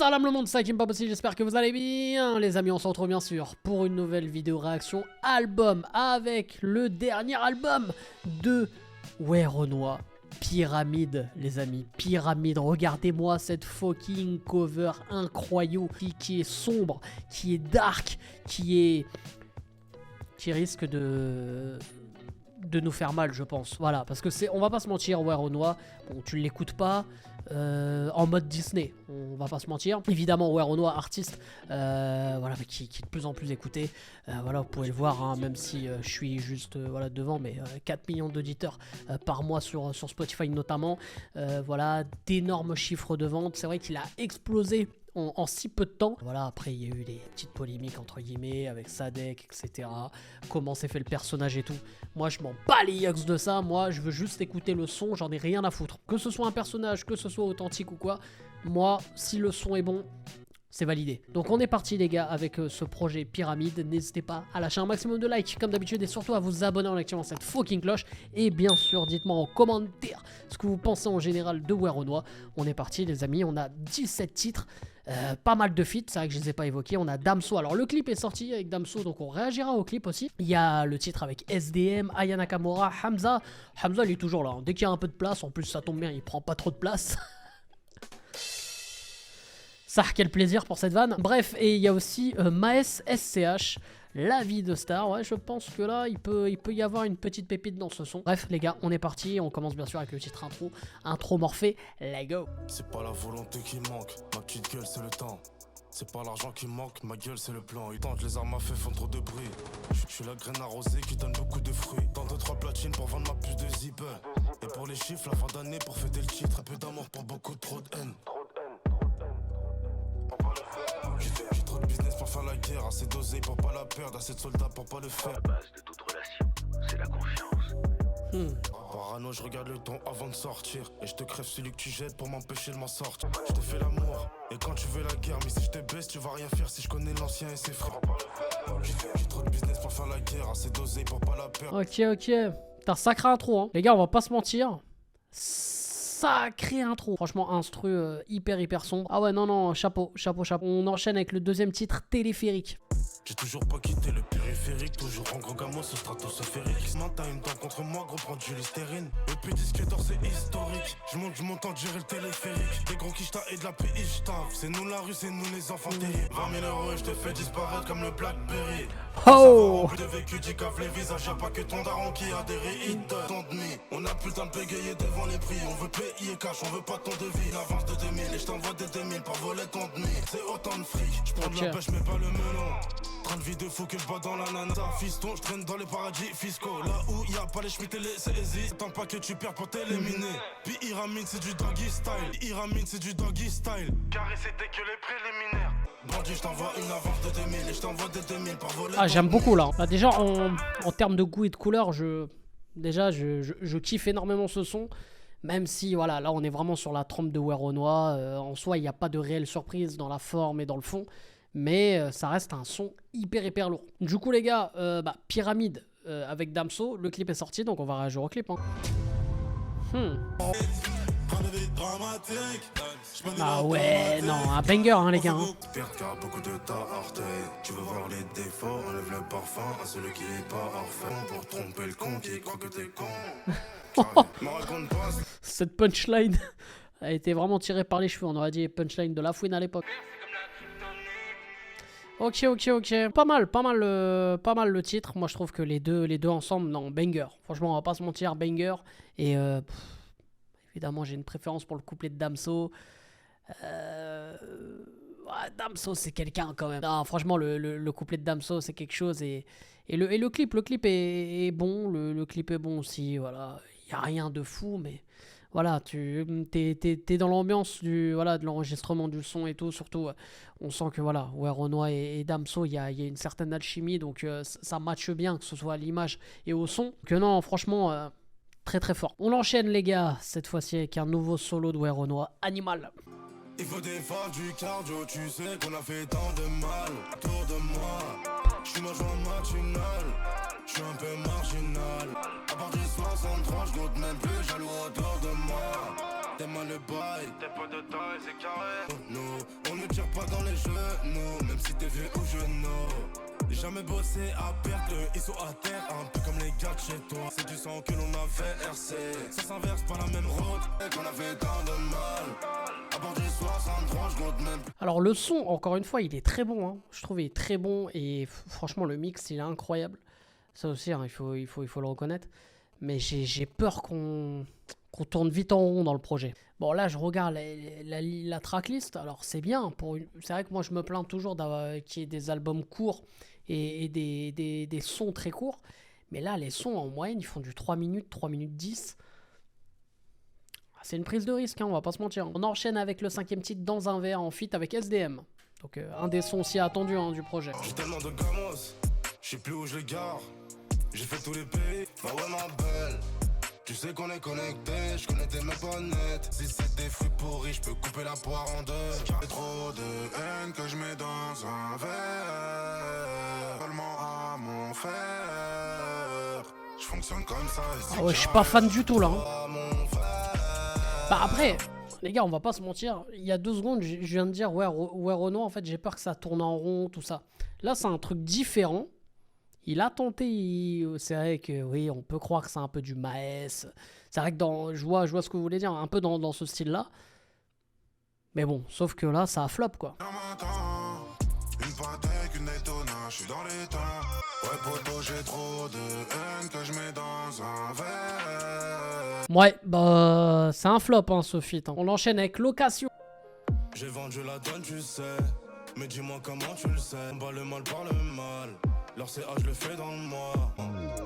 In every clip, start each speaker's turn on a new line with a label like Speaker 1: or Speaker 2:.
Speaker 1: Salam le monde, c'est Hakim Papassi, j'espère que vous allez bien. Les amis, on se retrouve bien sûr pour une nouvelle vidéo réaction album avec le dernier album de Werenoi. Pyramide, les amis, Pyramide. Regardez-moi cette fucking cover incroyable qui est sombre, qui est dark, qui risque de nous faire mal, je pense. Voilà, parce que on va pas se mentir, Werenoi, bon, tu l'écoutes pas en mode Disney, on va pas se mentir. Évidemment, Werenoi, artiste, voilà, qui est de plus en plus écouté. Voilà, vous pouvez le voir, hein, même si je suis juste voilà, devant, mais 4 millions d'auditeurs par mois sur Spotify notamment. Voilà, d'énormes chiffres de vente. C'est vrai qu'il a explosé en si peu de temps. Voilà, après il y a eu des petites polémiques entre guillemets avec Sadek, etc. Comment s'est fait le personnage et tout. Moi je m'en bats les yucks de ça. Moi je veux juste écouter le son, j'en ai rien à foutre. Que ce soit un personnage, que ce soit authentique ou quoi. Moi, si le son est bon, c'est validé. Donc on est parti les gars avec ce projet Pyramide. N'hésitez pas à lâcher un maximum de likes comme d'habitude et surtout à vous abonner en activant cette fucking cloche. Et bien sûr dites-moi en commentaire ce que vous pensez en général de Werenoi. On est parti les amis, on a 17 titres. Pas mal de feats, c'est vrai que je les ai pas évoqués. On a Damso, alors le clip est sorti avec Damso, donc on réagira au clip aussi. Il y a le titre avec SDM, Aya Nakamura, Hamza. Hamza il est toujours là, hein. Dès qu'il y a un peu de place, en plus ça tombe bien, il prend pas trop de place. Ça, quel plaisir pour cette vanne. Bref, et il y a aussi Maes SCH, La vie de star. Ouais, je pense que là, il peut y avoir une petite pépite dans ce son. Bref, les gars, on est parti. On commence bien sûr avec le titre intro. Intro morphée, let's go.
Speaker 2: C'est pas la volonté qui manque, ma petite gueule, c'est le temps. C'est pas l'argent qui manque, ma gueule, c'est le plan. Ils tentent, les armes à feu font trop de bruit. Je suis la graine arrosée qui donne beaucoup de fruits. Tant de 3 platines pour vendre ma puce de zipper. Et pour les chiffres, la fin d'année pour fêter le titre. Un peu d'amour pour beaucoup trop de haine. J'ai trop de business pour faire la guerre, assez d'oseille pour pas la perdre, assez de soldats pour pas le faire.
Speaker 3: La base de toute relation, c'est la confiance.
Speaker 2: Parano, je regarde le ton avant de sortir. Et je te crève celui que tu jettes pour m'empêcher de m'en sortir. Je te fais l'amour, et quand tu veux la guerre, mais si je te baisse, tu vas rien faire si je connais l'ancien et ses frères. J'ai trop de business pour faire la guerre, assez d'oseille pour pas la perdre.
Speaker 1: Ok. T'as un sacré intro, hein. Les gars, on va pas se mentir. Sacré intro. Franchement, instru hyper sombre. Ah ouais, non, chapeau. On enchaîne avec le deuxième titre, Téléphérique.
Speaker 2: J'ai toujours pas quitté le périphérique, toujours en gros gamin ce stratosphérique. Maintenant une dent contre moi, gros prends du listérine. Le plus disque d'or c'est historique. Je monte en de gérer le téléphérique. Des gros quicheta et de la PI, j't'ave. C'est nous la rue, c'est nous les enfants terribles. 20 000 euros et je te fais disparaître comme le Blackberry.
Speaker 1: Oh!
Speaker 2: Plus de vécu, tu caves les visages, y'a pas que ton daron qui a des réites. Tant de nuit, on a plus le temps de bégayer devant les prix. On veut payer cash, on veut pas ton devis. L'avance de 2000 et je t'envoie des 2000 par voler ton demi. C'est autant de fric. Je prends de la pêche mais pas le melon. Train de vie de fou que je bats dans la nana. Fiston, je traîne dans les paradis fiscaux. Là où y a pas les schmitt et les CSI. Tant pas que tu perds pour t'éliminer. Puis Iramine c'est du doggy style. Carré c'était que les préliminaires. Bandit, je t'envoie une avance de 2000 et je t'envoie des 2000 par voler.
Speaker 1: Ah, j'aime beaucoup là. Bah, déjà en termes de goût et de couleur, je kiffe énormément ce son. Même si voilà, là on est vraiment sur la trempe de Werenoi. En soi, il n'y a pas de réelle surprise dans la forme et dans le fond. Mais ça reste un son hyper lourd. Du coup les gars, Pyramide avec Damso, le clip est sorti, donc on va réagir au clip. Hein. Ah ouais, non, un banger hein les gars. Hein.
Speaker 2: Car beaucoup de ta orteil. Tu veux voir les défauts, enlève le parfum à celui qui est pas orphelin. Pour tromper le con qui croit que t'es con.
Speaker 1: Cette punchline a été vraiment tirée par les cheveux. On aurait dit punchline de La Fouine à l'époque. Ok. Pas mal le titre. Moi je trouve que les deux ensemble, non, banger. Franchement, on va pas se mentir, banger. Et évidemment, j'ai une préférence pour le couplet de Damso. Damso, c'est quelqu'un quand même. Non, franchement, le couplet de Damso, c'est quelque chose. Et le clip est bon. Le clip est bon aussi. Voilà, il n'y a rien de fou, mais voilà, t'es dans l'ambiance de l'enregistrement du son et tout. Surtout, on sent que voilà, Werenoi et Damso, il y a une certaine alchimie, donc ça matche bien, que ce soit à l'image et au son. Que non, franchement, très fort. On enchaîne les gars, cette fois-ci avec un nouveau solo de Werenoi, Animal.
Speaker 2: Il faut des phases du cardio, tu sais qu'on a fait tant de mal autour de moi. Je suis ma joie matinale, je suis un peu marginal. À part du 63, je goûte même plus jaloux autour de moi. t'es mal le bail. T'es pas de taille, c'est carré. Nous, on ne tire pas dans les genoux, même si t'es vieux ou genou. Jamais bossé à perte, ils sont à terre, un peu comme les gars de chez toi. C'est du sang que l'on a fait RC. Ça s'inverse pas la même route, et qu'on avait tant de mal. À bord du 63, je compte même.
Speaker 1: Alors le son, encore une fois, il est très bon, hein. Je trouve il est très bon et franchement le mix il est incroyable. Ça aussi, hein, il faut le reconnaître. Mais j'ai peur qu'on tourne vite en rond dans le projet. Bon là je regarde la tracklist, alors c'est bien. C'est vrai que moi je me plains toujours qu'il y ait des albums courts et des sons très courts. Mais là les sons en moyenne ils font du 3 minutes, 3 minutes 10. C'est une prise de risque, hein, on va pas se mentir. On enchaîne avec le 5e titre Dans un verre en feat avec SDM. Donc un des sons si attendus hein, du projet.
Speaker 2: J'ai tellement de gamos, je sais plus où je les gare. J'ai fait tous les pays, bah ouais ma belle. Tu sais qu'on est connecté, je connais tes mêmes pas net. Si c'est des fruits pourris, je peux couper la poire en deux. J'ai trop de haine que je mets dans un verre. Seulement à mon frère. Je fonctionne comme ça.
Speaker 1: Ah ouais, je suis pas fan du tout là. Hein. Bah après, les gars, on va pas se mentir. Il y a 2 secondes, je viens de dire ouais Renoir, en fait, j'ai peur que ça tourne en rond, tout ça. Là, c'est un truc différent. Il a tenté, c'est vrai que oui, on peut croire que c'est un peu du Maes. C'est vrai que je vois ce que vous voulez dire, un peu dans ce style-là. Mais bon, sauf que là, ça a flop quoi.
Speaker 2: Une patek, une Daytona, je suis dans les temps. Ouais poto, j'ai trop de haine que je mets dans un verre.
Speaker 1: Ouais, bah c'est un flop hein, ce feat. Hein. On l'enchaîne avec Location.
Speaker 2: J'ai vendu la donne, tu sais. Mais dis-moi comment tu le sais. On bat le mal par le mal. Leur CA, je le fais dans le mois.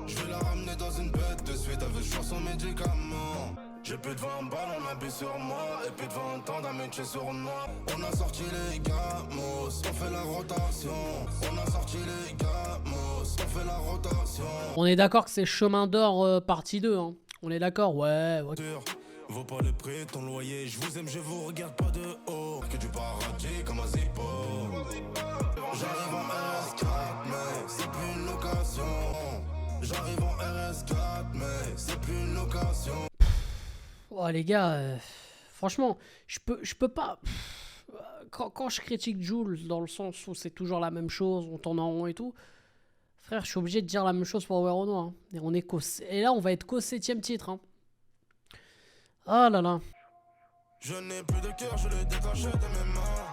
Speaker 2: Je vais la ramener dans une bête de suite avec choix son médicament. J'ai plus de 20 balles, on a bu sur moi. Et plus de 20 ans d'un métier sur moi. On a sorti les gamos, on fait la rotation. On a sorti les gamos, on fait la rotation.
Speaker 1: On est d'accord que c'est Chemin d'Or partie 2. Hein. On est d'accord, ouais.
Speaker 2: Vaut pas le prix de ton loyer. Je vous aime, je vous regarde pas de haut. Que du paradis comme un zippo. J'arrive en RS4, mais c'est plus une location. J'arrive en RS4, mais c'est plus une location.
Speaker 1: Oh les gars, franchement, je peux pas. Quand je critique Jul dans le sens où c'est toujours la même chose, on tourne en rond et tout, frère, je suis obligé de dire la même chose pour Renoir. Hein. Et là, on va être qu'au 7e titre. Hein. Ah là là.
Speaker 2: Je n'ai plus de cœur, je l'ai détaché de mes mains.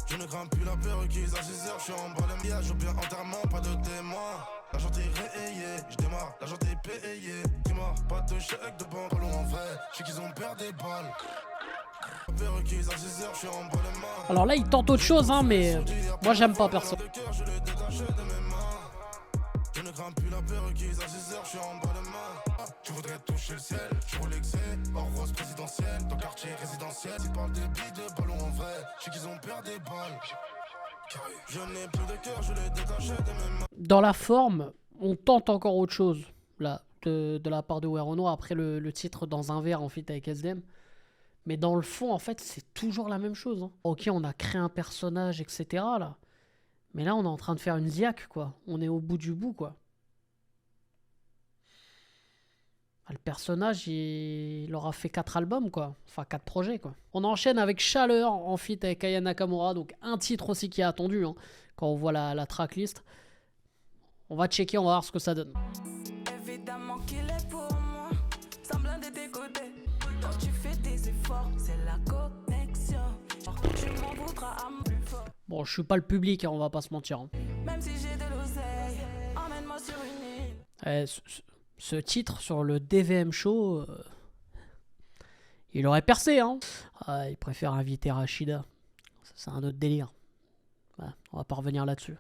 Speaker 2: Je ne crains plus la perruquise à 6 heures, je suis en bas de milliage, bien enterrement, pas de témoin. L'argent est rayé, je démarre, l'argent est payé. Dis-moi, pas de chèque de banque, pas loin en vrai, je sais qu'ils ont perdu des balles. La perruquise à 6 heures, je suis en bas de main.
Speaker 1: Alors là, il tente autre chose, hein, mais moi j'aime pas perso.
Speaker 2: Je l'ai détaché de mes mains. Je ne crains plus la perruquise à 6 heures, je suis en bas de main. Tu voudrais toucher le ciel, je roule l'excès, hors rose présidentielle, ton quartier résidentiel. Ils parlent des billes de ballon en vrai, je sais qu'ils ont perdu des balles. Je n'ai plus de cœur, je l'ai détaché de mes mains.
Speaker 1: Dans la forme, on tente encore autre chose, là, de la part de Renoir, après le titre Dans un verre en feat avec SDM. Mais dans le fond, en fait, c'est toujours la même chose. Hein. Ok, on a créé un personnage, etc. là. Mais là, on est en train de faire une ziac, quoi. On est au bout du bout, quoi. Le personnage, il aura fait 4 albums, quoi. Enfin, 4 projets, quoi. On enchaîne avec Chaleur, en feat avec Aya Nakamura. Donc, un titre aussi qui est attendu, hein, quand on voit la tracklist. On va checker, on va voir ce que ça donne.
Speaker 4: Évidemment qu'il est pour moi. Semblant de tes côtés. Quand tu fais tes efforts, c'est la connexion. Tu m'en voudras à mon plus fort.
Speaker 1: Bon, je suis pas le public, hein, on va pas se mentir. Hein.
Speaker 4: Même si j'ai de l'oseille, emmène-moi sur une île.
Speaker 1: Ce titre sur le DVM Show, il aurait percé, hein. Ah, il préfère inviter Rachida. Ça, c'est un autre délire. Ouais, on va pas revenir là-dessus.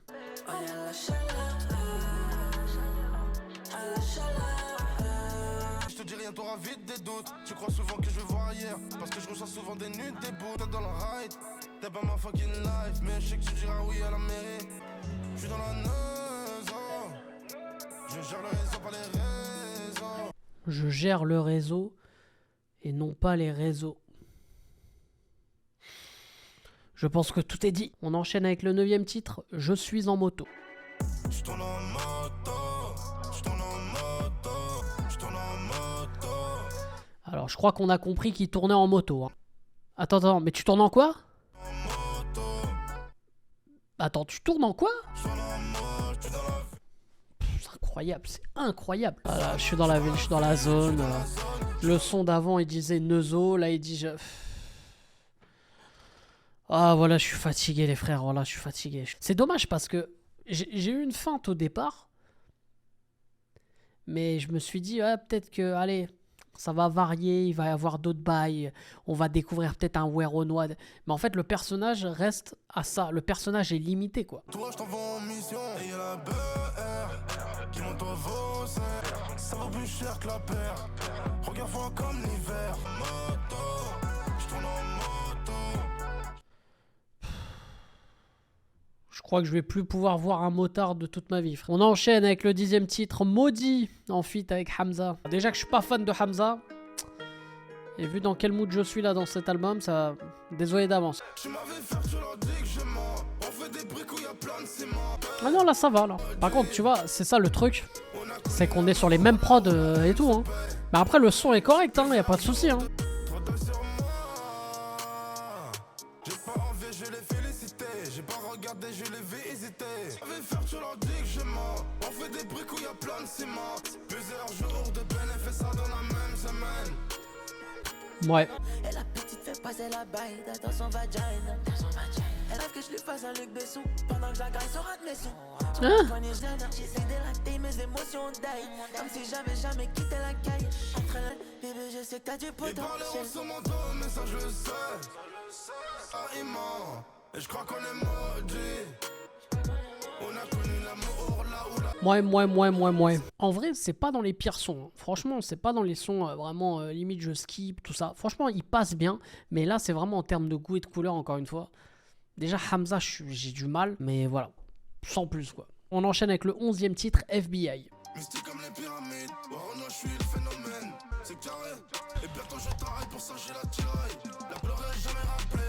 Speaker 2: Je te dis rien, t'auras vite des doutes. Tu crois souvent que je vais voir ailleurs, parce que je ressens souvent des nudes, des bouts. T'es dans la ride, t'es pas ma fucking life. Mais je sais que tu diras oui à la mairie. Je suis dans la maison. Je gère le réseau, pas les réseaux.
Speaker 1: Je gère le réseau et non pas les réseaux. Je pense que tout est dit. On enchaîne avec le 9e titre, Je suis en moto.
Speaker 2: Je tourne en moto, je tourne en moto, je tourne en moto.
Speaker 1: Alors Alors je crois qu'on a compris qu'il tournait en moto. Hein. Attends, mais tu tournes en quoi? Attends, tu tournes en quoi? C'est incroyable, c'est incroyable. Voilà, je suis dans la ville, je suis dans la zone. Le son d'avant, il disait Neuzo, là il dit... Ah voilà, je suis fatigué les frères, voilà, je suis fatigué. C'est dommage parce que j'ai eu une feinte au départ. Mais je me suis dit, ouais, peut-être que, allez, ça va varier, il va y avoir d'autres bails, on va découvrir peut-être un Weronois. Mais en fait, le personnage reste à ça, le personnage est limité, quoi.
Speaker 2: Toi, je t'envoie en mission, et y'a la BR qui monte au Vaucé. Ça vaut plus cher que la paire. Regarde-moi comme l'hiver. Moto, je tourne en moto.
Speaker 1: Je crois que je vais plus pouvoir voir un motard de toute ma vie. On enchaîne avec le 10e titre, Maudit, en feat avec Hamza. Déjà que je suis pas fan de Hamza, et vu dans quel mood je suis là dans cet album, ça... Désolé d'avance. Ah non, là ça va, là. Par contre, tu vois, c'est ça le truc. C'est qu'on est sur les mêmes prods et tout, hein. Mais après, le son est correct, hein, y a pas de souci, hein.
Speaker 2: J'ai pas regardé, je l'ai vu hésiter. J'avais faire, tu leur dis que je mens. On fait des briques où y'a plein de ciment. Plusieurs jours de bénéfices dans la même semaine.
Speaker 1: Ouais.
Speaker 5: Et la petite fait passer la baille dans son vagina. Elle rêve que je lui fasse un Luc Besson pendant que j'agaille sur admission. J'essaie d'élater mes émotions d'ail. Comme si j'avais jamais quitté la caille. Entre les bébé, je sais que t'as du
Speaker 2: Ils
Speaker 5: potentiel.
Speaker 2: parleront sur mon dos, mais ça je le sais. Ah, il ment. Et je crois qu'on est maudits. On a connu l'amour là où la...
Speaker 1: Moi. En vrai, c'est pas dans les pires sons. Hein. Franchement, c'est pas dans les sons vraiment limite je skip, tout ça. Franchement, il passe bien. Mais là, c'est vraiment en termes de goût et de couleur, encore une fois. Déjà, Hamza, j'ai du mal. Mais voilà, sans plus, quoi. On enchaîne avec le 11e titre, FBI.
Speaker 2: Mystique comme les pyramides. Oh non, je suis le phénomène. C'est carré. Et bientôt je t'arrête pour ça, j'ai la tiraille. La pleurer, jamais rappelé.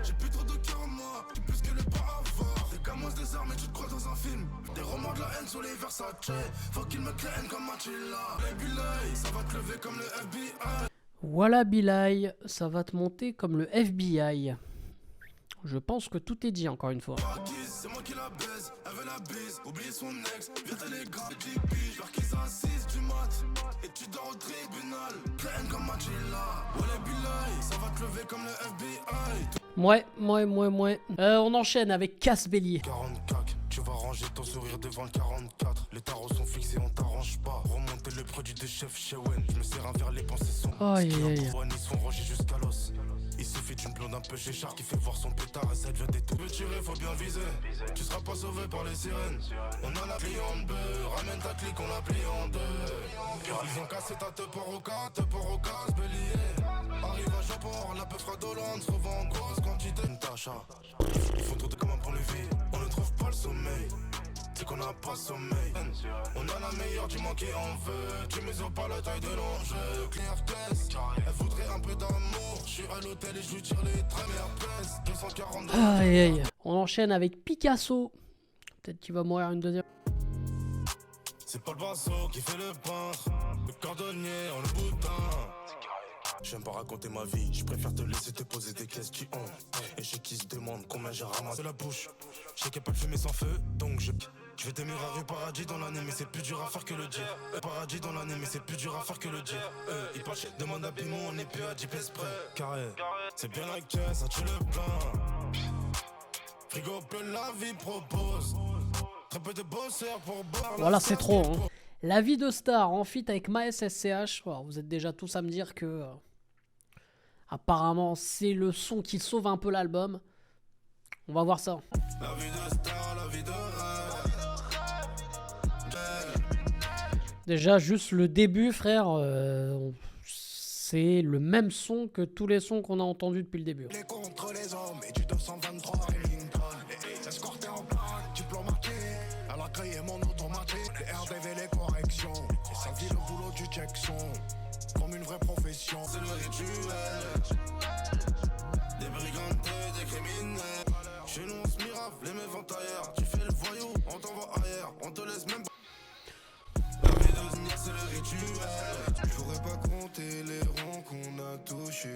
Speaker 2: J'ai plus trop de cœur en moi, qui plus que le pas avoir. Des gamins des armes et tu te crois dans un film. Des romans de la haine sur les Versace. Faut qu'ils me craignent comme Machilla. Baby Lay, ça va te lever comme le FBI.
Speaker 1: Voilà Bilal, ça va te monter comme le FBI. Je pense que tout est dit encore une fois.
Speaker 2: C'est moi qui la baise, elle veut la bise. Oublie son ex, viens télégramme, DP. Genre qu'ils assisent du mat. Et tu dors au tribunal. Craignent comme Machilla. Voilà Bilal, ça va te lever comme le FBI.
Speaker 1: Ouais. On enchaîne avec Casse Bélier.
Speaker 2: 44, tu vas ranger ton sourire devant le 44. Les tarots sont fixés, on t'arrange pas. Remonter le produit de chef chez Wen. Je me sers un verre, les pensées sont.
Speaker 1: Aïe.
Speaker 2: Ils sont rangés jusqu'à l'os. Il suffit d'une blonde un peu chéchard qui fait voir son pétard et ça devient des tout. Veux tirer, faut bien viser. Tu seras pas sauvé par les sirènes. On a la cliente deux. Ramène ta clique, on la plie en deux. Ils ont cassé ta te port au casse bélier. Arrive à Japon, la peu fraudolente se revend en grosse quantité. Une tâche, ils font trop de comment pour les vies. On ne trouve pas le sommeil. C'est qu'on n'a pas sommeil. On a la meilleure, dis-moi qui en veut. Tu mesures pas la taille de l'enjeu. Clear test, elle voudrait un peu d'amour. Je suis à l'hôtel et je lui tire les traits meilleures pièces. 242.
Speaker 1: Aïe. On enchaîne avec Picasso. Peut-être qu'il va mourir une deuxième.
Speaker 2: C'est pas le pinceau qui fait le peintre. Le cordonnier en le boutin. J'aime pas raconter ma vie, je préfère te laisser te poser des questions. Et chez qui se demande combien j'ai ramassé la bouche. Je sais qu'il n'y a pas de fumée sans feu, donc je vais t'aimer rare paradis dans l'année, mais c'est plus dur à faire que le dire. Paradis dans l'année, mais c'est plus dur à faire que le dire. Il passe, demande à Bimon, on est plus à 10 pièces près. Carré, c'est bien la caisse, ça tue le plein. Frigo plein, la vie propose. Très peu de bosseurs pour boire.
Speaker 1: Voilà, c'est trop. Hein. La vie de star en feat avec Maes SCH. Alors, vous êtes déjà tous à me dire que apparemment c'est le son qui sauve un peu l'album. On va voir ça.
Speaker 2: La vie de star, la vie de rêve.
Speaker 1: Déjà juste le début frère, c'est le même son que tous les sons qu'on a entendus depuis le début.
Speaker 2: Les contre les hommes et du 223 Remington. Les escortés en plaque, diplomatique. Elle a créé mon automatique. Les RDV, les corrections. Et ça vit le boulot du Jackson. Comme une vraie profession. C'est le rituel. Des brigands, des criminels. Chez nous on se mirave, les meufs vont ailleurs. Tu fais le voyou, on t'envoie ailleurs. On te laisse même pas. La vie de Znia, c'est le rituel. rituel. Je pourrais pas compter les ronds qu'on a touchés.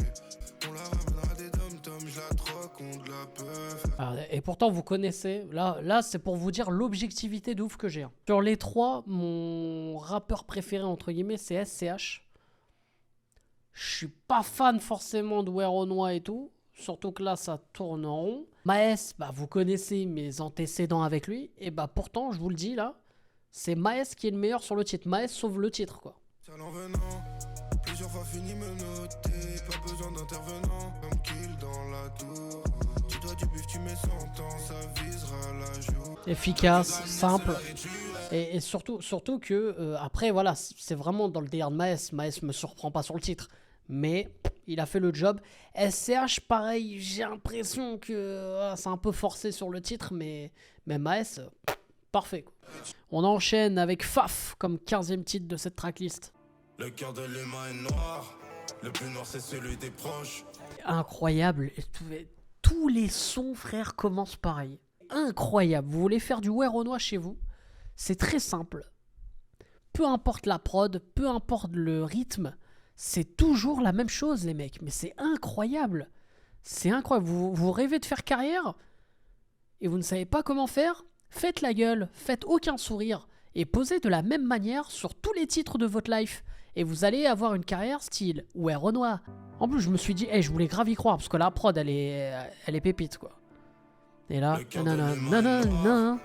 Speaker 2: On la ramènera des dom-toms, je la troque, on de la peuf.
Speaker 1: Et pourtant, vous connaissez, là c'est pour vous dire l'objectivité de ouf que j'ai. Hein. Sur les trois, mon rappeur préféré, entre guillemets, c'est SCH. Je suis pas fan forcément de Werenoi et tout. Surtout que là, ça tourne en rond. Maes, bah, vous connaissez mes antécédents avec lui. Et bah pourtant, je vous le dis là, c'est Maes qui est le meilleur sur le titre. Maes sauve le titre, quoi.
Speaker 2: Sale en venant, plusieurs fois fini me noter. Pas besoin d'intervenant, comme kill dans la tour. Tu dois du bif, tu mets 100 ans, ça visera la joue.
Speaker 1: Efficace, simple. Et surtout que, après, voilà, c'est vraiment dans le délire de Maes. Maes me surprend pas sur le titre. Mais il a fait le job. SCH, pareil, j'ai l'impression que c'est un peu forcé sur le titre, mais Maes, parfait. Quoi. On enchaîne avec Faf comme 15e titre de cette tracklist.
Speaker 2: Le cœur de l'humain est noir, le plus noir c'est celui des proches.
Speaker 1: Incroyable. Tous les sons, frère, commencent pareil. Incroyable. Vous voulez faire du Werenoi chez vous? C'est très simple. Peu importe la prod, peu importe le rythme, c'est toujours la même chose, les mecs. Mais c'est incroyable. C'est incroyable. Vous rêvez de faire carrière et vous ne savez pas comment faire? Faites la gueule, faites aucun sourire et posez de la même manière sur tous les titres de votre life. Et vous allez avoir une carrière style Werenoi. En plus, je me suis dit, je voulais grave y croire parce que la prod, elle est pépite, quoi. Et là, nanana,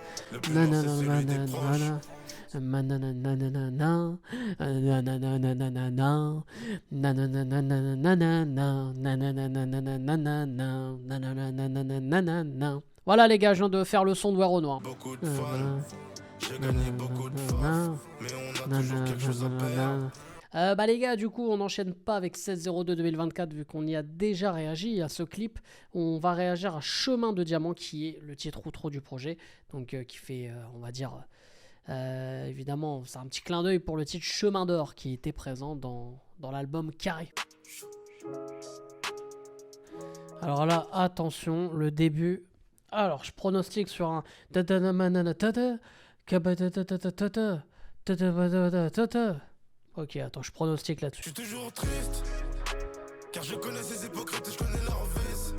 Speaker 1: voilà les gars, je viens de faire le son de Werenoi.
Speaker 2: Beaucoup de fans, j'ai gagné beaucoup de force, mais on a toujours quelque chose à perdre.
Speaker 1: Bah les gars, du coup, on n'enchaîne pas avec 16/02/2024 vu qu'on y a déjà réagi à ce clip. On va réagir à Chemin de Diamant qui est le titre outro du projet. Donc qui fait, on va dire, évidemment, c'est un petit clin d'œil pour le titre Chemin d'Or qui était présent dans l'album Carré. Alors là, attention, le début. Alors, je pronostique sur un... Ok, attends, je pronostique
Speaker 2: Je
Speaker 1: là-dessus.
Speaker 2: suis toujours triste, car je connais ces hypocrites et je connais leurs vices.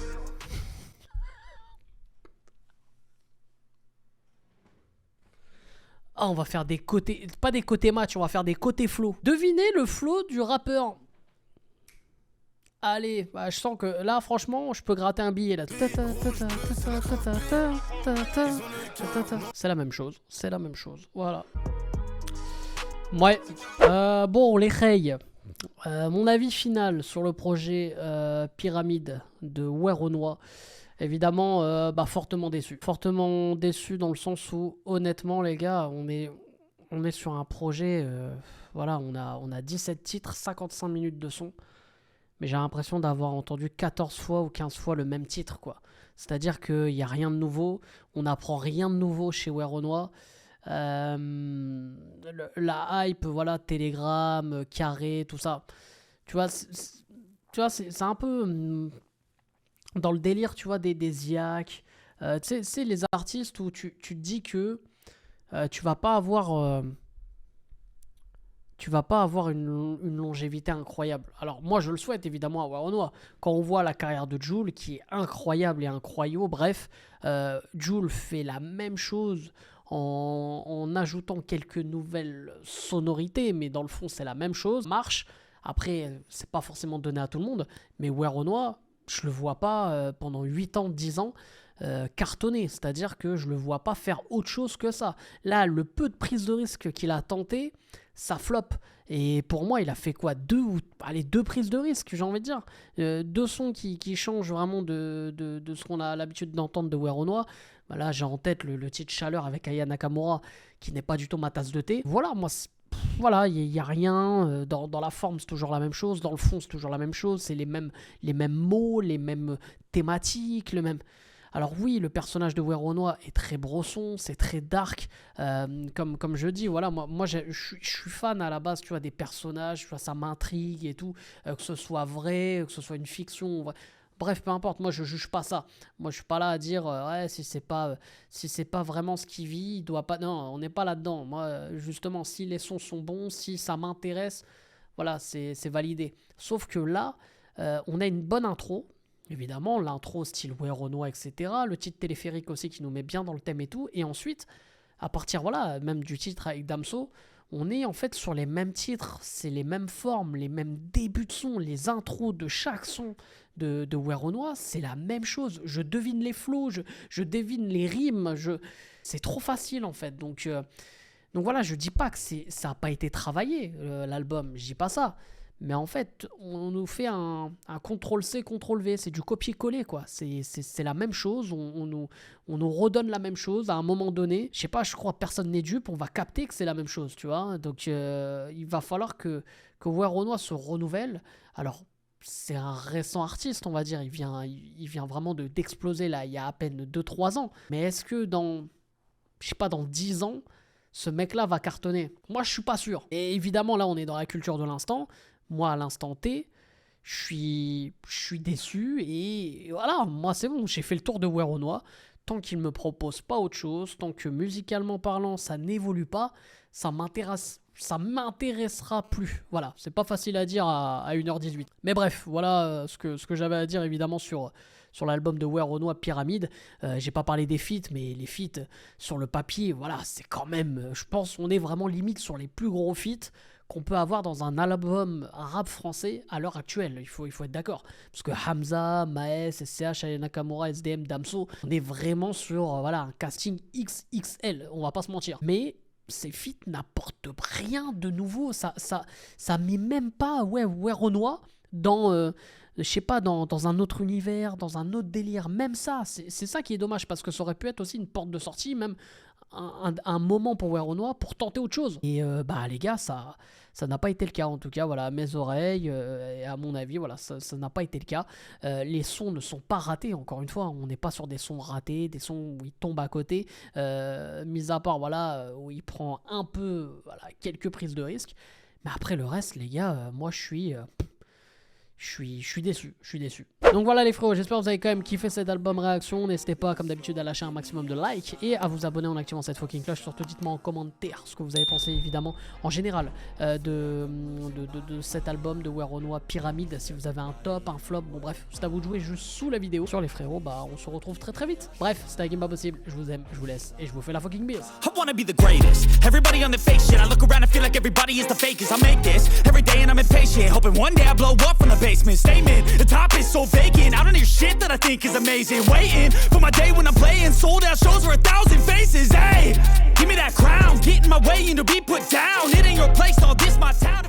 Speaker 1: Ah, on va faire des côtés... Pas des côtés match, on va faire des côtés flow. Devinez le flow du rappeur. Allez, bah, je sens que là, franchement, je peux gratter un billet là. C'est la même chose, c'est la même chose. Voilà. Ouais. Bon, les Rey. Mon avis final sur le projet Pyramide de Werenoi. Évidemment, fortement déçu. Fortement déçu dans le sens où, honnêtement, les gars, on est sur un projet. Voilà, on a 17 titres, 55 minutes de son. Mais j'ai l'impression d'avoir entendu 14 fois ou 15 fois le même titre, quoi. C'est-à-dire qu'il n'y a rien de nouveau. On n'apprend rien de nouveau chez Werenoi. La hype, voilà, Telegram, Carré, tout ça. Tu vois, c'est un peu dans le délire, tu vois, des IAC. Tu sais, les artistes où tu te dis que tu vas pas avoir une longévité incroyable. Alors moi je le souhaite évidemment à Werenoi. Quand on voit la carrière de Jul qui est incroyable et incroyable, bref, Jul fait la même chose en ajoutant quelques nouvelles sonorités, mais dans le fond c'est la même chose, marche. Après c'est pas forcément donné à tout le monde, mais Werenoi, je le vois pas pendant 8 ans, 10 ans cartonner, c'est-à-dire que je le vois pas faire autre chose que ça. Là, le peu de prise de risque qu'il a tenté, ça flop. Et pour moi, il a fait quoi? Deux prises de risque, j'ai envie de dire. Deux sons qui changent vraiment de ce qu'on a l'habitude d'entendre de Werenoi. Bah là, j'ai en tête le titre Chaleur avec Aya Nakamura, qui n'est pas du tout ma tasse de thé. Voilà, moi, voilà, il n'y a rien. Dans la forme, c'est toujours la même chose. Dans le fond, c'est toujours la même chose. C'est les mêmes mots, les mêmes thématiques, le même... Alors oui, le personnage de Werenoi est très brosson, c'est très dark, comme je dis, voilà, moi je suis fan à la base, tu vois, des personnages, tu vois, ça m'intrigue et tout, que ce soit vrai, que ce soit une fiction, Bref, peu importe, moi je juge pas ça. Moi je suis pas là à dire ouais, si c'est pas vraiment ce qu'il vit, il doit pas. Non, on n'est pas là-dedans. Moi justement, si les sons sont bons, si ça m'intéresse, voilà, c'est validé. Sauf que là, on a une bonne intro. Évidemment, l'intro style Werenoi, etc. Le titre téléphérique aussi qui nous met bien dans le thème et tout. Et ensuite, à partir voilà, même du titre avec Damso, on est en fait sur les mêmes titres, c'est les mêmes formes, les mêmes débuts de son, les intros de chaque son de Werenoi, c'est la même chose. Je devine les flows, je devine les rimes, c'est trop facile en fait. Donc voilà, je dis pas que ça n'a pas été travaillé, l'album, je dis pas ça. Mais en fait, on nous fait un CTRL-C, CTRL-V, c'est du copier-coller, quoi. C'est la même chose, on nous redonne la même chose à un moment donné. Je sais pas, je crois que personne n'est dupe, on va capter que c'est la même chose, tu vois. Donc, il va falloir que Werenoi se renouvelle. Alors, c'est un récent artiste, on va dire. Il vient vraiment d'exploser, là, il y a à peine 2-3 ans. Mais est-ce que dans 10 ans, ce mec-là va cartonner? Moi, je suis pas sûr. Et évidemment, là, on est dans la culture de l'instant. Moi, à l'instant T, je suis déçu et voilà, moi c'est bon, j'ai fait le tour de Werenoi. Tant qu'il ne me propose pas autre chose, tant que musicalement parlant ça n'évolue pas, ça m'intéressera plus. Voilà, c'est pas facile à dire à 1h18. Mais bref, voilà ce que j'avais à dire évidemment sur l'album de Werenoi, Pyramide. J'ai pas parlé des feats, mais les feats sur le papier, voilà, c'est quand même, je pense on est vraiment limite sur les plus gros feats qu'on peut avoir dans un album rap français à l'heure actuelle, il faut être d'accord. Parce que Hamza, Maes, SCH, Aya Nakamura, SDM, Damso, on est vraiment sur voilà, un casting XXL, on va pas se mentir. Mais ces feats n'apportent rien de nouveau, ça met même pas Werenoi dans... je sais pas, dans un autre univers, dans un autre délire, même ça, c'est ça qui est dommage, parce que ça aurait pu être aussi une porte de sortie, même un moment pour Werenoi pour tenter autre chose. Et les gars, ça n'a pas été le cas, en tout cas, voilà, à mes oreilles, et à mon avis, voilà, ça n'a pas été le cas. Les sons ne sont pas ratés, encore une fois, on n'est pas sur des sons ratés, des sons où il tombe à côté, mis à part, voilà, où il prend un peu, voilà, quelques prises de risque. Mais après, le reste, les gars, moi, je suis déçu, Donc voilà les frérots, j'espère que vous avez quand même kiffé cet album réaction. N'hésitez pas comme d'habitude à lâcher un maximum de likes et à vous abonner en activant cette fucking cloche. Surtout dites-moi en commentaire ce que vous avez pensé évidemment en général de cet album de Werenoi, Pyramide. Si vous avez un top, un flop, bon bref, c'est à vous de jouer juste sous la vidéo. Sur les frérots, on se retrouve très vite. Bref, c'était un game pas possible, je vous aime, je vous laisse et je vous fais la fucking bise.
Speaker 6: I wanna be the greatest. Everybody on the fake shit. I look around and feel like everybody is the fakest. I make this every day and I'm impatient, hoping one day I blow up from the basement. Statement, the top is so vacant. I don't hear shit that I think is amazing. Waiting for my day when I'm playing sold out shows for 1,000 faces. Hey, give me that crown, get in my way and to be put down. It ain't your place, all this my town.